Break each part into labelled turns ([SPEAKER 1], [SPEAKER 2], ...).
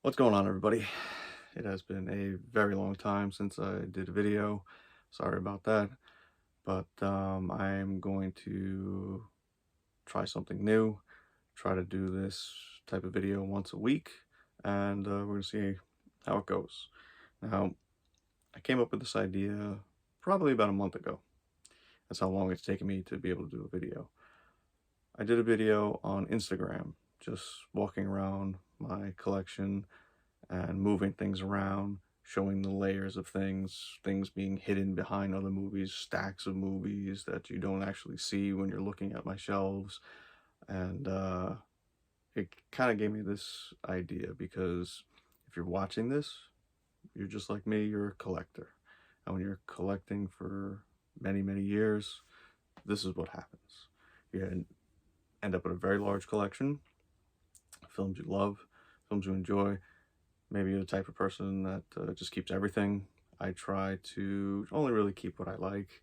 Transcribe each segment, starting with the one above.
[SPEAKER 1] What's going on, everybody? It has been a very long time since I did a video. Sorry about that, but I'm going to try something new, try to do this type of video once a week, and we're going to see how it goes. Now, I came up with this idea probably about a month ago. That's how long it's taken me to be able to do a video. I did a video on Instagram, just walking around my collection and moving things around, showing the layers of things being hidden behind other movies, stacks of movies that you don't actually see when you're looking at my shelves. And it kind of gave me this idea because if you're watching this, you're just like me, you're a collector. And when you're collecting for many, many years, this is what happens. You end up with a very large collection, films you love, films you enjoy. Maybe you're the type of person that just keeps everything. I try to only really keep what I like.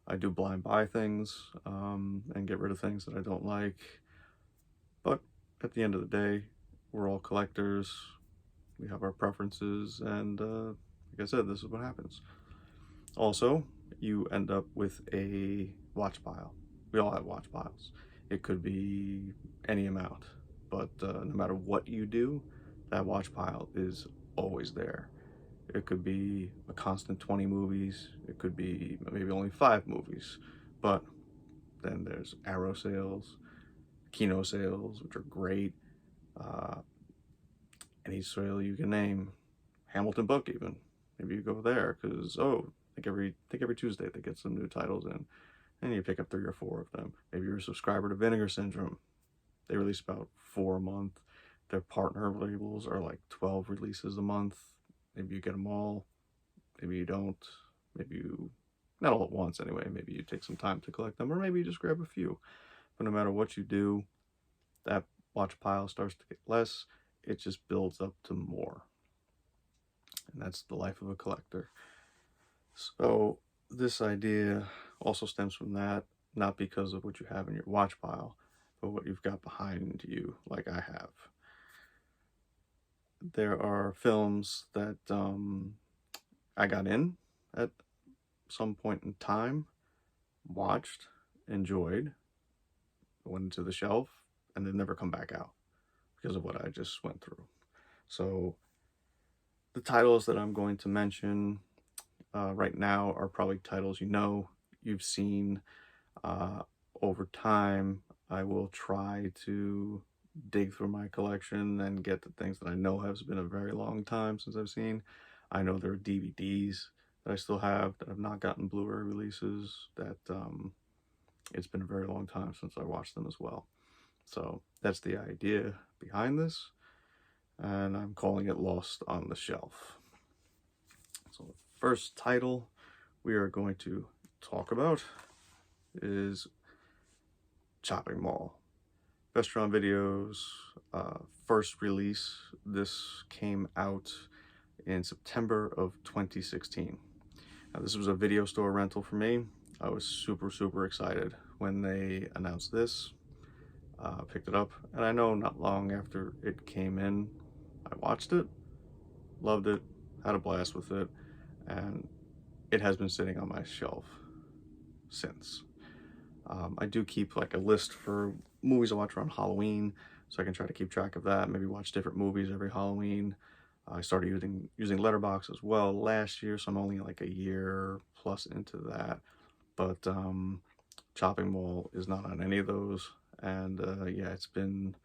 [SPEAKER 1] I do blind buy things and get rid of things that I don't like. But at the end of the day, we're all collectors. We have our preferences, and like I said, this is what happens. Also, you end up with a watch pile. We all have watch piles. It could be any amount, but no matter what you do, that watch pile is always there. It could be a constant 20 movies. It could be maybe only 5 movies. But then there's Arrow sales, Kino sales, which are great. Uh, any sale you can name. Hamilton Book even. Maybe you go there because, oh, I think every Tuesday they get some new titles in. And you pick up 3 or 4 of them. Maybe you're a subscriber to Vinegar Syndrome. They release about 4 a month. Their partner labels are like 12 releases a month. Maybe you get them all. Maybe you don't. Maybe you, not all at once anyway. Maybe you take some time to collect them, or maybe you just grab a few. But no matter what you do, that watch pile starts to get less. It just builds up to more. And that's the life of a collector. So this idea also stems from that, not because of what you have in your watch pile, but what you've got behind you, like I have. There are films that I got in at some point in time, watched, enjoyed, went into the shelf, and then never come back out because of what I just went through. So the titles that I'm going to mention right now are probably titles you've seen. Over time, I will try to dig through my collection and get the things that I know has been a very long time since I've seen. I know there are DVDs that I still have that have not gotten Blu-ray releases that it's been a very long time since I watched them as well. So that's the idea behind this, and I'm calling it Lost on the Shelf. So the first title we are going to talk about is Chopping Mall. Vestron Video's first release. This came out in September of 2016. Now, this was a video store rental for me. I was super excited when they announced this. Picked it up, and I know not long after it came in, I watched it, loved it, had a blast with it, and it has been sitting on my shelf since. I do keep like a list for movies I watch around Halloween, so I can try to keep track of that. Maybe watch different movies every Halloween. I started using Letterboxd as well last year, so I'm only like a year plus into that. But Chopping Mall is not on any of those, and yeah, it's been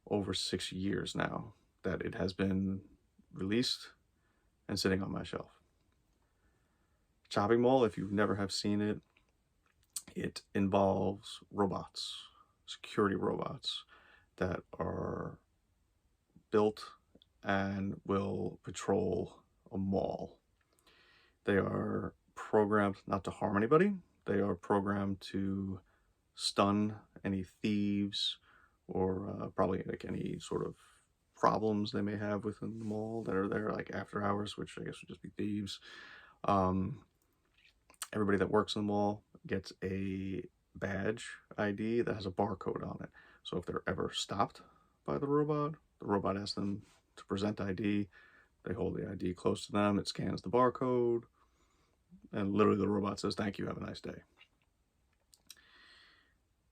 [SPEAKER 1] over 6 years now that it has been released and sitting on my shelf. Chopping Mall, if you never have seen it, it involves robots, security robots that are built and will patrol a mall. They are programmed not to harm anybody. They are programmed to stun any thieves or probably like any sort of problems they may have within the mall that are there, like after hours, which I guess would just be thieves. Um, Everybody that works in the mall gets a badge ID that has a barcode on it. So if they're ever stopped by the robot asks them to present ID. They hold the ID close to them, it scans the barcode, and literally the robot says, "Thank you, have a nice day."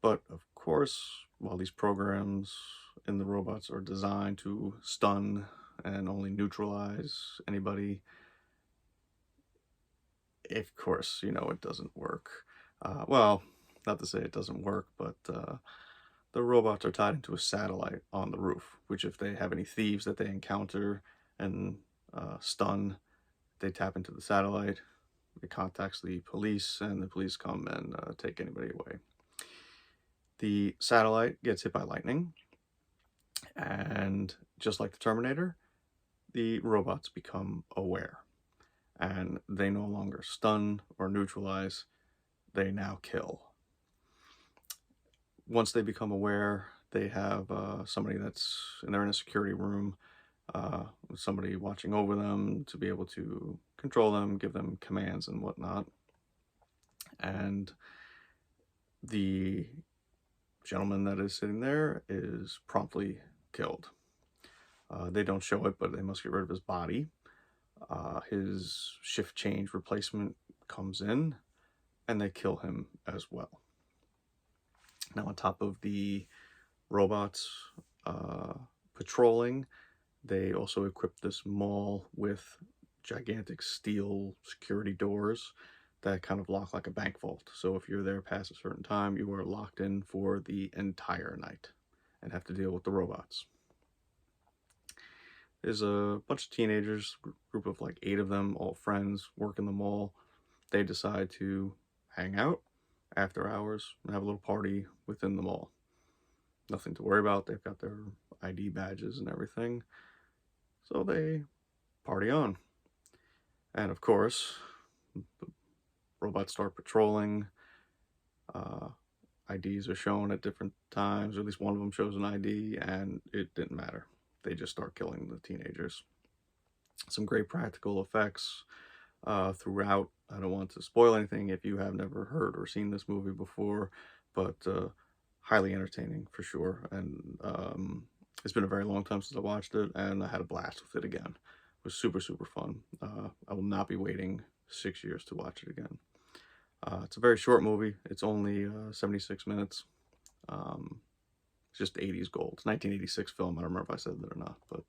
[SPEAKER 1] But of course, while these programs in the robots are designed to stun and only neutralize anybody, of course, it doesn't work. Well, not to say it doesn't work, but the robots are tied into a satellite on the roof, which if they have any thieves that they encounter and stun, they tap into the satellite, it contacts the police, and the police come and take anybody away. The satellite gets hit by lightning, and just like the Terminator, the robots become aware, and they no longer stun or neutralize, they now kill. Once they become aware, they have somebody they're in a security room, with somebody watching over them to be able to control them, give them commands and whatnot. And the gentleman that is sitting there is promptly killed. They don't show it, but they must get rid of his body. His shift change replacement comes in, and they kill him as well. Now, on top of the robots patrolling, they also equip this mall with gigantic steel security doors that kind of lock like a bank vault. So if you're there past a certain time, you are locked in for the entire night and have to deal with the robots. There's a bunch of teenagers, group of like 8 of them, all friends, work in the mall. They decide to hang out after hours and have a little party within the mall. Nothing to worry about. They've got their ID badges and everything. So they party on. And of course, the robots start patrolling. IDs are shown at different times, or at least one of them shows an ID, and it didn't matter. They just start killing the teenagers. Some great practical effects throughout. I don't want to spoil anything if you have never heard or seen this movie before, but highly entertaining for sure. And it's been a very long time since I watched it, and I had a blast with it again. It was super, super fun. I will not be waiting 6 years to watch it again. It's a very short movie. It's only 76 minutes. It's just 80s gold. It's 1986 film. I don't remember if I said that or not, but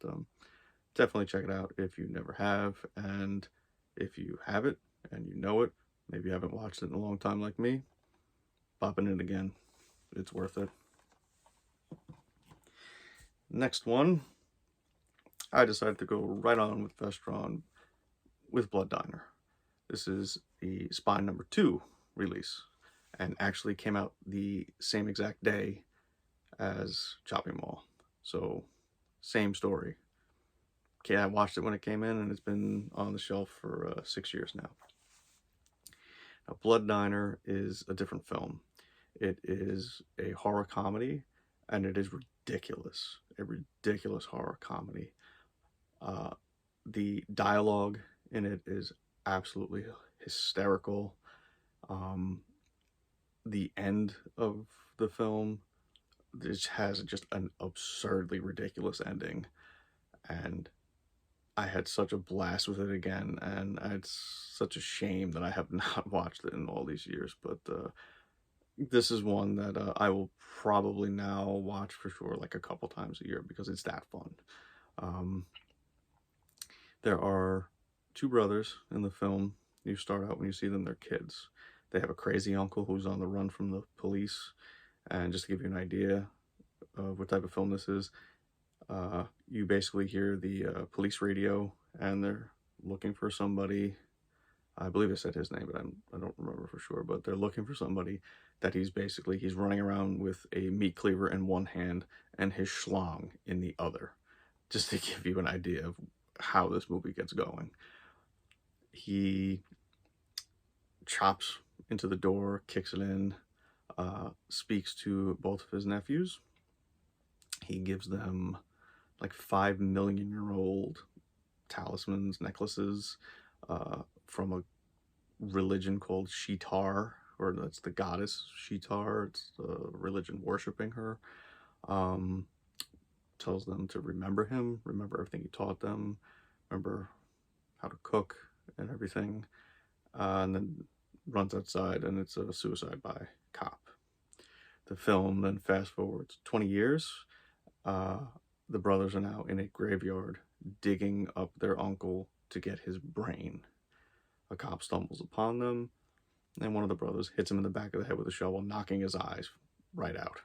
[SPEAKER 1] definitely check it out if you never have. And if you have it and you know it, maybe you haven't watched it in a long time like me, pop it in again. It's worth it. Next one, I decided to go right on with Vestron with Blood Diner. This is the Spine #2 release, and actually came out the same exact day as Chopping Mall. So, same story. Okay, I watched it when it came in, and it's been on the shelf for 6 years now. Now, Blood Diner is a different film. It is a horror comedy, and it is ridiculous. A ridiculous horror comedy. The dialogue in it is absolutely hysterical. The end of the film has just an absurdly ridiculous ending, and I had such a blast with it again, and it's such a shame that I have not watched it in all these years, but this is one that I will probably now watch for sure like a couple times a year because it's that fun. There are 2 brothers in the film. You start out when you see them, they're kids. They have a crazy uncle who's on the run from the police. And just to give you an idea of what type of film this is, you basically hear the police radio, and they're looking for somebody. I believe I said his name, but I don't remember for sure. But they're looking for somebody that he's running around with a meat cleaver in one hand and his schlong in the other. Just to give you an idea of how this movie gets going. He chops into the door, kicks it in, speaks to both of his nephews. He gives them like 5 million-year-old talismans, necklaces, from a religion called Sheetar, or that's the goddess Sheetar. It's a religion worshiping her. tells them to remember him, remember everything he taught them, remember how to cook and everything, and then runs outside, and it's a suicide by cop. The film then fast forwards 20 years. The brothers are now in a graveyard digging up their uncle to get his brain. A cop stumbles upon them, and one of the brothers hits him in the back of the head with a shovel, knocking his eyes right out.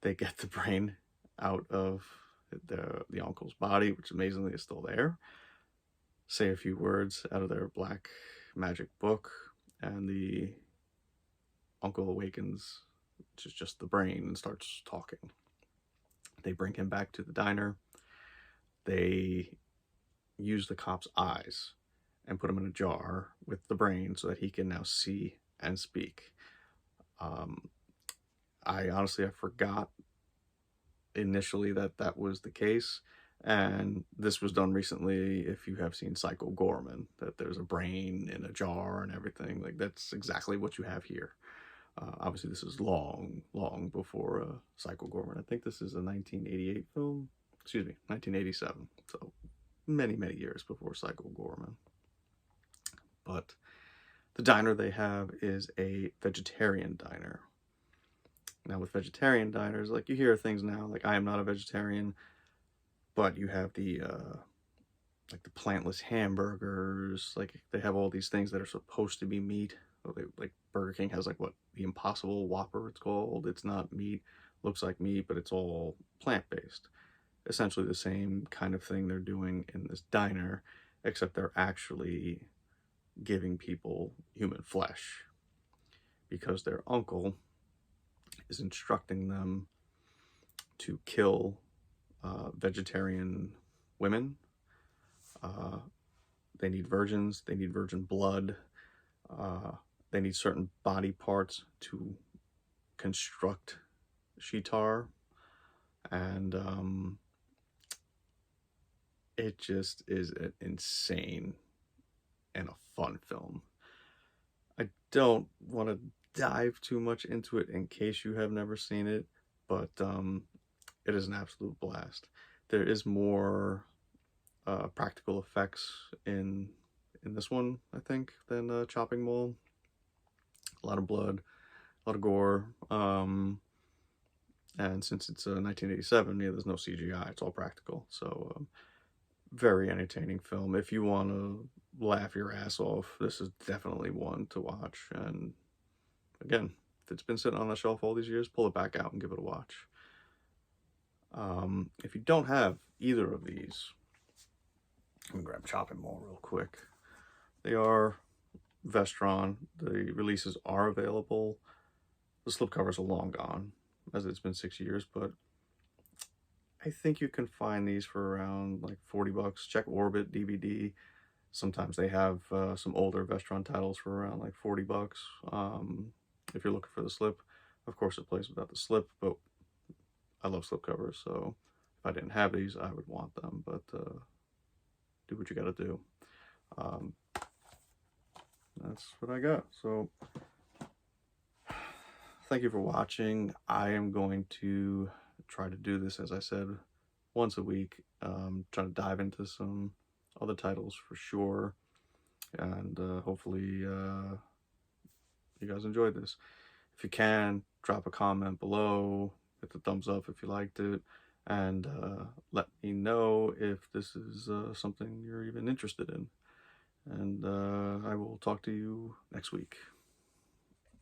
[SPEAKER 1] They get the brain out of the uncle's body, which amazingly is still there, say a few words out of their black magic book, and the uncle awakens, which is just the brain, and starts talking. They bring him back to the diner. They use the cop's eyes and put him in a jar with the brain so that he can now see and speak. I forgot initially that was the case, and this was done recently. If you have seen Psycho Gorman, that there's a brain in a jar and everything, like that's exactly what you have here. Obviously this is long before Psycho Gorman. I think this is a 1988 film, excuse me, 1987, so many years before Psycho Gorman. But the diner they have is a vegetarian diner. Now with vegetarian diners, like you hear things now, like I am not a vegetarian, but you have the like the plantless hamburgers, like they have all these things that are supposed to be meat. Like Burger King has like what, the Impossible Whopper it's called. It's not meat, looks like meat, but it's all plant-based. Essentially the same kind of thing they're doing in this diner, except they're actually giving people human flesh because their uncle is instructing them to kill vegetarian women. They need virgins, they need virgin blood, they need certain body parts to construct Shitar, and it just is an insane and a fun film. I don't want to dive too much into it in case you have never seen it, but it is an absolute blast. There is more practical effects in this one, I think, than Chopping Mall. A lot of blood, a lot of gore, and since it's 1987, yeah, there's no CGI, it's all practical, so very entertaining film. If you want to laugh your ass off, this is definitely one to watch. And again, if it's been sitting on the shelf all these years, pull it back out and give it a watch. If you don't have either of these, I'm gonna grab Chopping Mall real quick. They are Vestron. The releases are available. The slipcovers are long gone, as it's been 6 years, but I think you can find these for around like 40 bucks. Check Orbit DVD. Sometimes they have some older Vestron titles for around like 40 bucks. If you're looking for the slip, of course it plays without the slip, but I love slipcovers, so if I didn't have these, I would want them, but do what you gotta do. That's what I got. So thank you for watching. I am going to try to do this, as I said, once a week. Try to dive into some other titles for sure, and hopefully you guys enjoyed this. If you can, drop a comment below, hit the thumbs up if you liked it, and let me know if this is something you're even interested in. And I will talk to you next week.